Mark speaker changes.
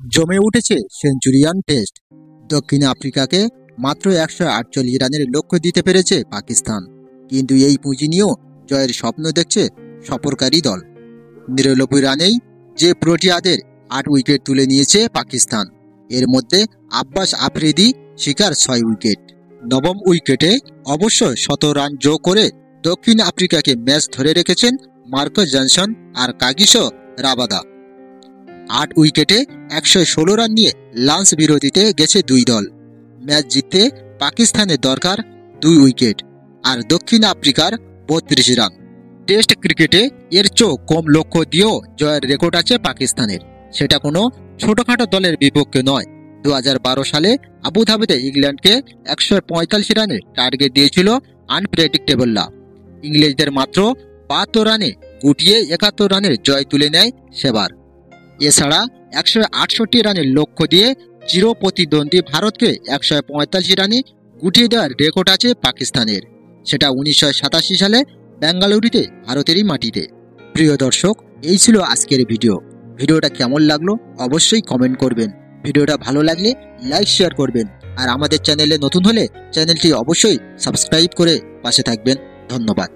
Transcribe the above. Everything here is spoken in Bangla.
Speaker 1: জমে উঠেছে সেঞ্চুরিয়ান টেস্ট। দক্ষিণ আফ্রিকাকে মাত্র 148 রানের লক্ষ্য দিতে পেরেছে পাকিস্তান, কিন্তু এই পুঁজি নিয়েও জয়ের স্বপ্ন দেখছে সফরকারী দল। 99 রানেই যে প্রোটিয়াদের 8 উইকেট তুলে নিয়েছে পাকিস্তান, এর মধ্যে আব্বাস আফ্রিদি শিকার 6 উইকেট। নবম উইকেটে অবশ্য 100 রান যোগ করে দক্ষিণ আফ্রিকাকে ম্যাচ ধরে রেখেছেন মার্কাস জনসন আর কাগিসো রাবাদা। 8 উইকেটে 116 রান নিয়ে লাঞ্চ বিরতিতে গেছে দুই দল। ম্যাচ জিততে পাকিস্তানের দরকার 2 উইকেট আর দক্ষিণ আফ্রিকার 32 রান। টেস্ট ক্রিকেটে এর চেয়েও কম লক্ষ্য দিয়েও জয়ের রেকর্ড আছে পাকিস্তানের। সেটা কোনো ছোটখাটো দলের বিপক্ষে নয়। 2012 সালে আবুধাবিতে ইংল্যান্ডকে 145 রানের টার্গেট দিয়েছিল আনপ্রেডিক্টেবলরা। ইংরেজদের মাত্র 72 রানে গুটিয়ে 71 রানের জয় তুলে নেয় সেবার। এছাড়া 168 রানের লক্ষ্য দিয়ে চির প্রতিদ্বন্দ্বী ভারতকে 145 রানে গুটিয়ে দেওয়ার রেকর্ড আছে পাকিস্তানের। সেটা 1987 সালে বেঙ্গালুরুতে, ভারতেরই মাটিতে। প্রিয় দর্শক, এই ছিল আজকের ভিডিওটা কেমন লাগলো অবশ্যই কমেন্ট করবেন। ভিডিওটা ভালো লাগলে লাইক শেয়ার করবেন, আর আমাদের চ্যানেলে নতুন হলে চ্যানেলটি অবশ্যই সাবস্ক্রাইব করে পাশে থাকবেন। ধন্যবাদ।